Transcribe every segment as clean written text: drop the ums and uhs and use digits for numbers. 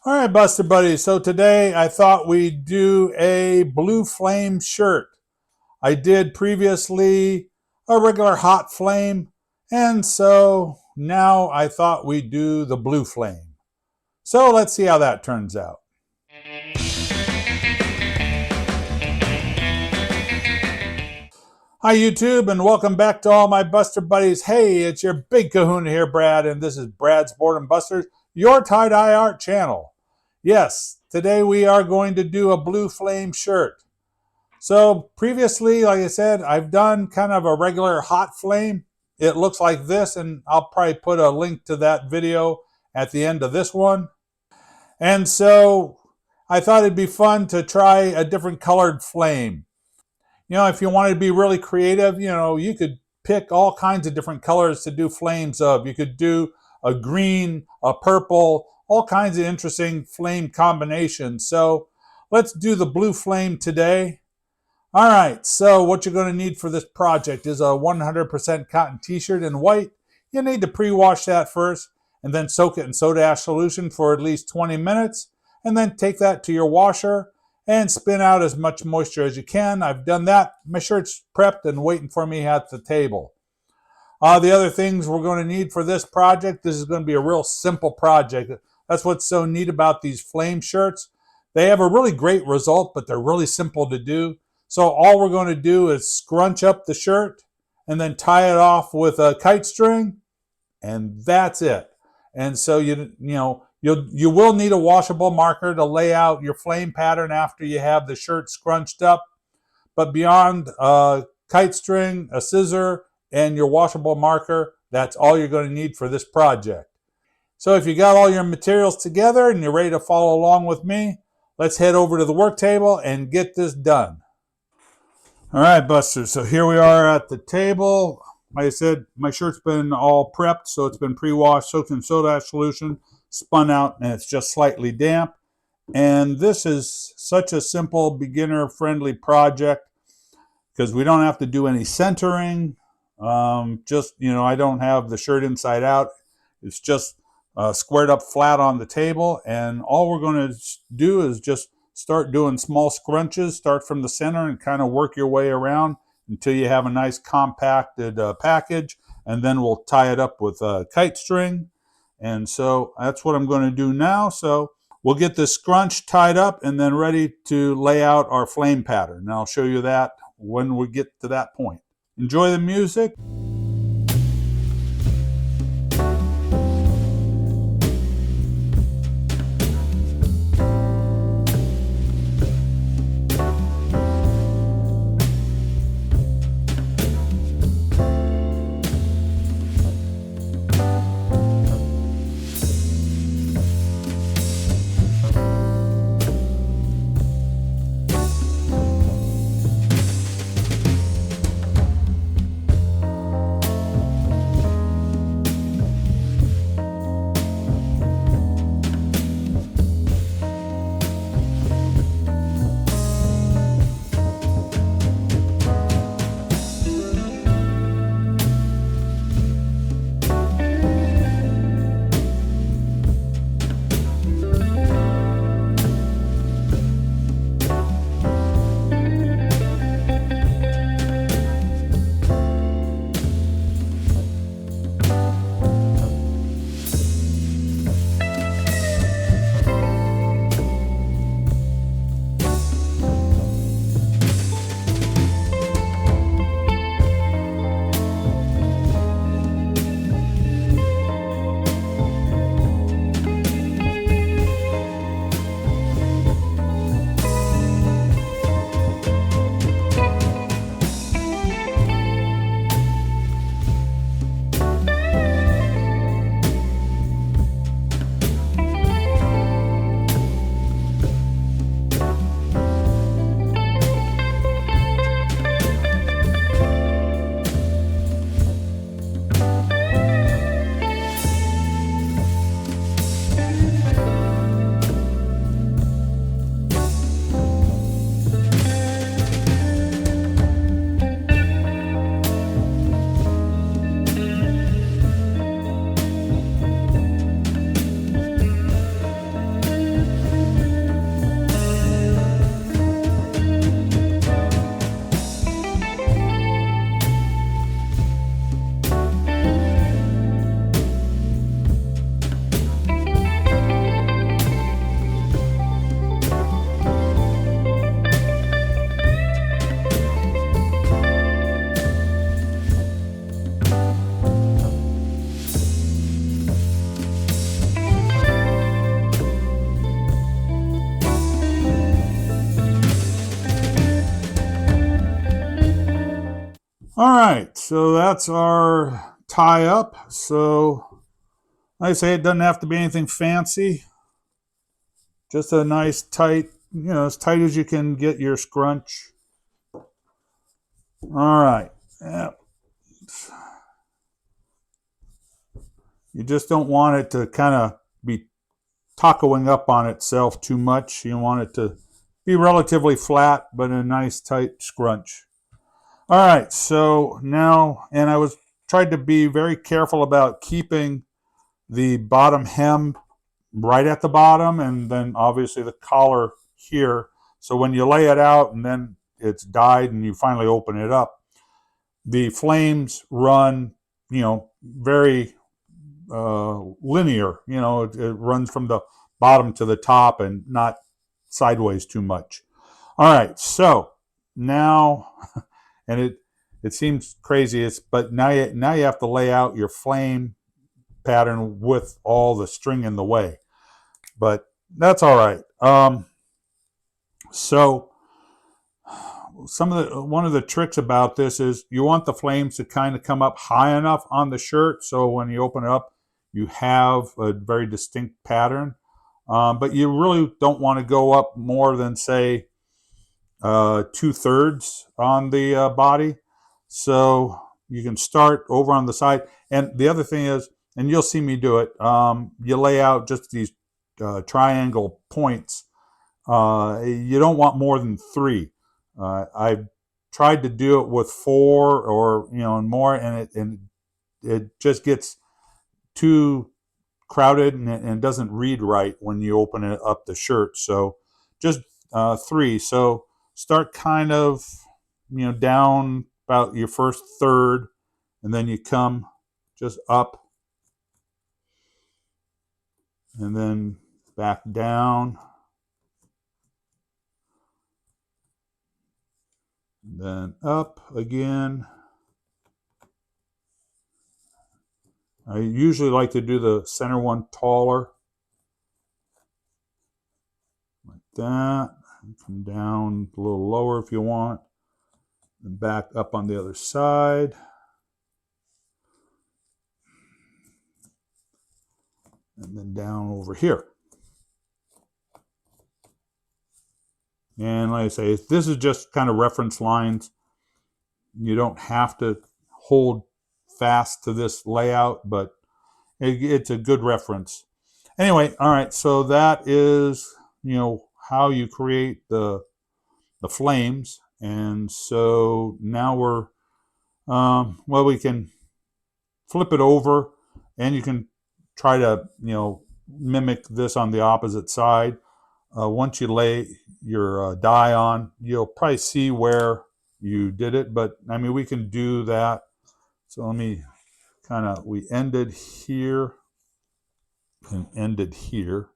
All right, Buster Buddies. So today I thought we'd do a blue flame shirt. I did previously a regular hot flame, and so now I thought we'd do the blue flame. So let's see how that turns out. Hi, YouTube, and welcome back to all my Buster Buddies. Hey, it's your big kahuna here, Brad, and this is Brad's Boredom Busters, your tie-dye art channel. Yes, today we are going to do a blue flame shirt. So previously, like I said, I've done kind of a regular hot flame. It looks like this, and I'll probably put a link to that video at the end of this one. And so I thought it'd be fun to try a different colored flame. You know, if you wanted to be really creative, you could pick all kinds of different colors to do flames of. You could do a green, a purple, all kinds of interesting flame combinations. So let's do the blue flame today. All right, so what you're going to need for this project is a 100% cotton t-shirt in white. You need to pre-wash that first and then soak it in soda ash solution for at least 20 minutes and then take that to your washer and spin out as much moisture as you can. I've done that. My shirt's prepped and waiting for me at the table. The other things we're going to need for this project, this is going to be a real simple project. That's what's so neat about these flame shirts. They have a really great result, but they're really simple to do. So all we're going to do is scrunch up the shirt and then tie it off with a kite string, and that's it. And so you will need a washable marker to lay out your flame pattern after you have the shirt scrunched up. But beyond a kite string, a scissor, and your washable marker, that's all you're going to need for this project. So if you got all your materials together and you're ready to follow along with me, let's head over to the work table and get this done. All right, Busters, so here we are at the table. Like I said, my shirt's been all prepped, so it's been pre-washed, soaked in soda ash solution, spun out, and it's just slightly damp. And this is such a simple, beginner-friendly project because we don't have to do any centering. I don't have the shirt inside out. It's just squared up flat on the table, and all we're going to do is just start doing small scrunches. Start from the center and kind of work your way around until you have a nice compacted package, and then we'll tie it up with a kite string. And so that's what I'm going to do now. So we'll get this scrunch tied up and then ready to lay out our flame pattern. And I'll show you that when we get to that point. Enjoy the music. All right, so that's our tie up. So like I say, it doesn't have to be anything fancy. Just a nice tight, as tight as you can get your scrunch. All right. Yeah. You just don't want it to kind of be tacoing up on itself too much. You want it to be relatively flat, but a nice tight scrunch. All right, so now, and I was tried to be very careful about keeping the bottom hem right at the bottom, and then obviously the collar here. So when you lay it out and then it's dyed and you finally open it up, the flames run, very linear. It runs from the bottom to the top and not sideways too much. All right, so now, and it seems crazy, but now you have to lay out your flame pattern with all the string in the way, but that's all right. So one of the tricks about this is you want the flames to kind of come up high enough on the shirt so when you open it up you have a very distinct pattern, but you really don't want to go up more than say 2/3 on the body. So you can start over on the side, and the other thing is, and you'll see me do it, you lay out just these triangle points. You don't want more than 3. I've tried to do it with 4 or and more, and it just gets too crowded and it doesn't read right when you open it up the shirt. So just 3. So start kind of down about your first third, and then you come just up and then back down, and then up again. I usually like to do the center one taller, like that. Come down a little lower if you want, and back up on the other side. And then down over here. And like I say, this is just kind of reference lines. You don't have to hold fast to this layout, but it's a good reference. Anyway, all right, so that is, how you create the flames. And so now we're, we can flip it over, and you can try to, mimic this on the opposite side. Once you lay your dye on, you'll probably see where you did it, but I mean, we can do that. So let me we ended here and ended here.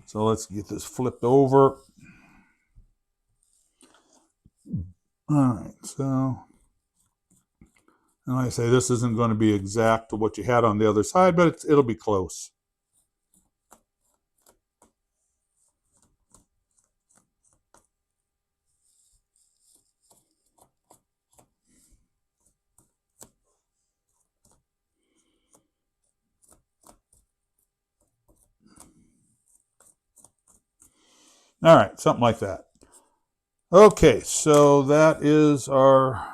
So let's get this flipped over. All right, so, and like I say, this isn't going to be exact to what you had on the other side, but it'll be close. All right, something like that. Okay, so that is our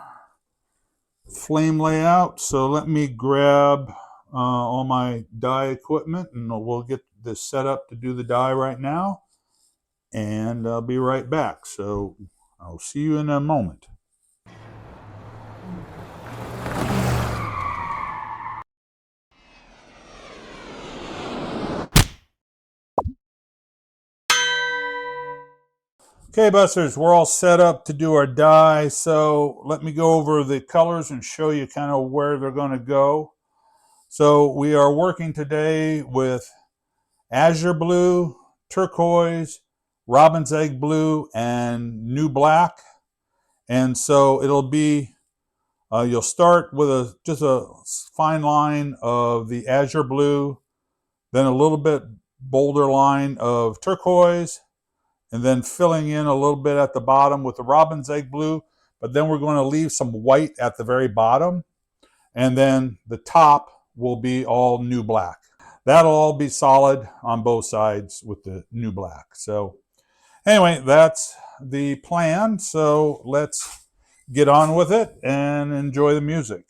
flame layout. So let me grab all my dye equipment, and we'll get this set up to do the dye right now, and I'll be right back. So I'll see you in a moment. Okay, Busters, we're all set up to do our dye. So let me go over the colors and show you kind of where they're going to go. So we are working today with azure blue, turquoise, robin's egg blue, and new black. And so it'll be, you'll start with just a fine line of the azure blue, then a little bit bolder line of turquoise, and then filling in a little bit at the bottom with the robin's egg blue. but then we're going to leave some white at the very bottom, and then the top will be all new black. That'll all be solid on both sides with the new black. So anyway, that's the plan. So let's get on with it and enjoy the music.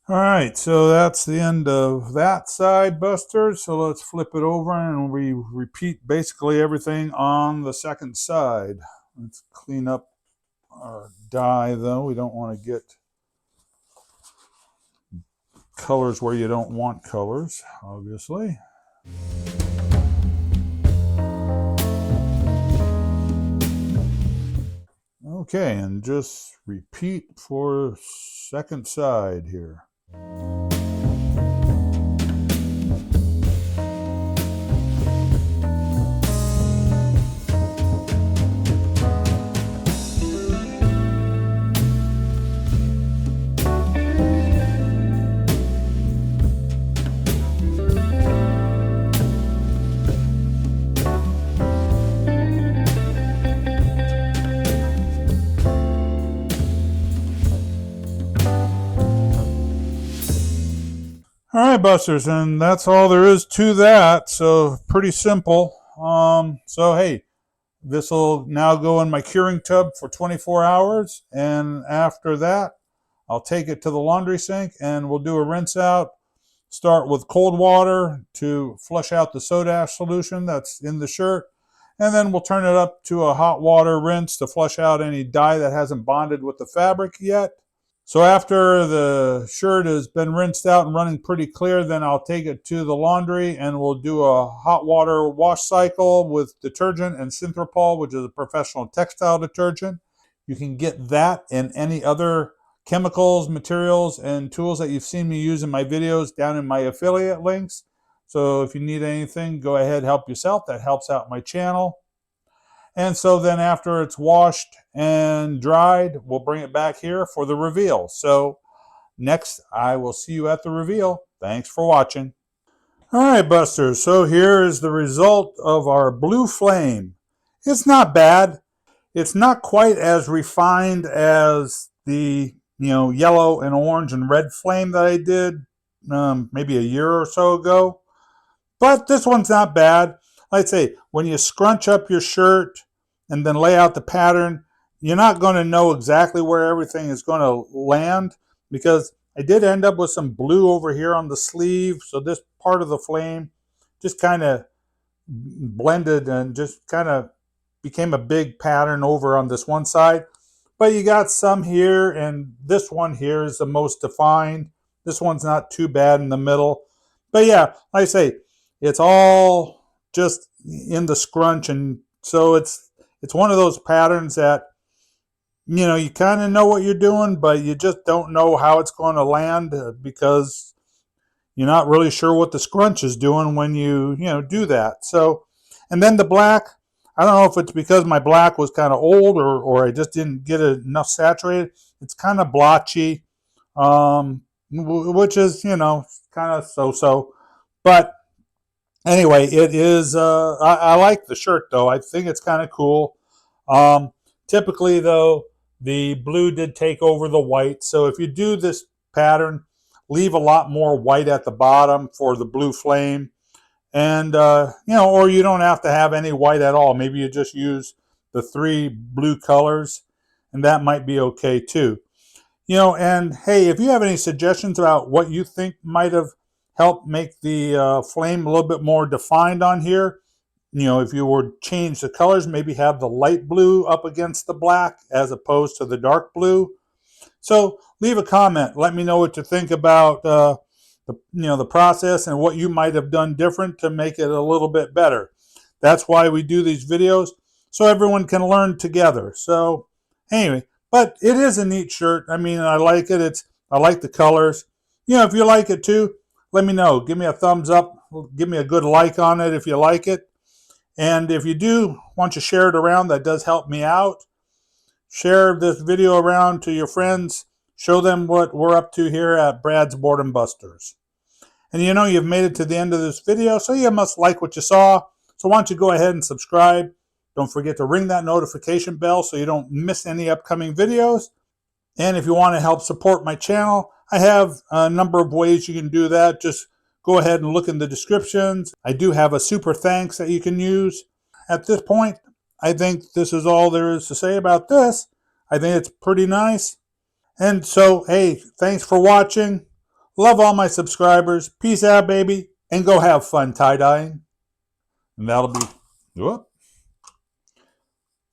All right, so that's the end of that side, Busters. So let's flip it over and we repeat basically everything on the second side. Let's clean up our dye, though. We don't want to get colors where you don't want colors, obviously. Okay, and just repeat for second side here. All right, Busters, and that's all there is to that. So pretty simple. So hey, this will now go in my curing tub for 24 hours, and after that, I'll take it to the laundry sink and we'll do a rinse out. Start with cold water to flush out the soda ash solution that's in the shirt, and then we'll turn it up to a hot water rinse to flush out any dye that hasn't bonded with the fabric yet. So after the shirt has been rinsed out and running pretty clear, then I'll take it to the laundry and we'll do a hot water wash cycle with detergent and Synthropol, which is a professional textile detergent. You can get that and any other chemicals, materials, and tools that you've seen me use in my videos down in my affiliate links. So if you need anything, go ahead, help yourself. That helps out my channel. And so then after it's washed and dried, we'll bring it back here for the reveal. So next, I will see you at the reveal. Thanks for watching. All right, Busters, so here is the result of our blue flame. It's not bad. It's not quite as refined as the yellow and orange and red flame that I did maybe a year or so ago. But this one's not bad. Like I say, when you scrunch up your shirt and then lay out the pattern, you're not going to know exactly where everything is going to land, because I did end up with some blue over here on the sleeve. So this part of the flame just kind of blended and just kind of became a big pattern over on this one side. But you got some here, and this one here is the most defined. This one's not too bad in the middle. But yeah, like I say, it's all just in the scrunch, and so it's one of those patterns that you kind of know what you're doing, but you just don't know how it's going to land because you're not really sure what the scrunch is doing when you do that. So, and then the black, I don't know if it's because my black was kind of old or I just didn't get it enough saturated. It's kind of blotchy, which is kind of so. But anyway, it is. I like the shirt though. I think it's kind of cool. Typically though, the blue did take over the white. So if you do this pattern, leave a lot more white at the bottom for the blue flame, and or you don't have to have any white at all. Maybe you just use the 3 blue colors, and that might be okay too. And hey, if you have any suggestions about what you think might have helped make the flame a little bit more defined on here, if you were to change the colors, maybe have the light blue up against the black as opposed to the dark blue. So leave a comment. Let me know what you think about the process and what you might have done different to make it a little bit better. That's why we do these videos, so everyone can learn together. So anyway, but it is a neat shirt. I mean, I like it. I like the colors. If you like it too, let me know. Give me a thumbs up. Give me a good like on it if you like it. And if you do want to share it around, that does help me out. Share this video around to your friends. Show them what we're up to here at bradds.boredom.busters. And you've made it to the end of this video, so you must like what you saw. So why don't you go ahead and subscribe. Don't forget to ring that notification bell so you don't miss any upcoming videos. And if you want to help support my channel, I have a number of ways you can do that. Just go ahead and look in the descriptions. I do have a super thanks that you can use. At this point, I think this is all there is to say about this. I think it's pretty nice. And so, hey, thanks for watching. Love all my subscribers. Peace out, baby. And go have fun tie-dyeing. And that'll be, whoop,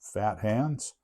fat hands.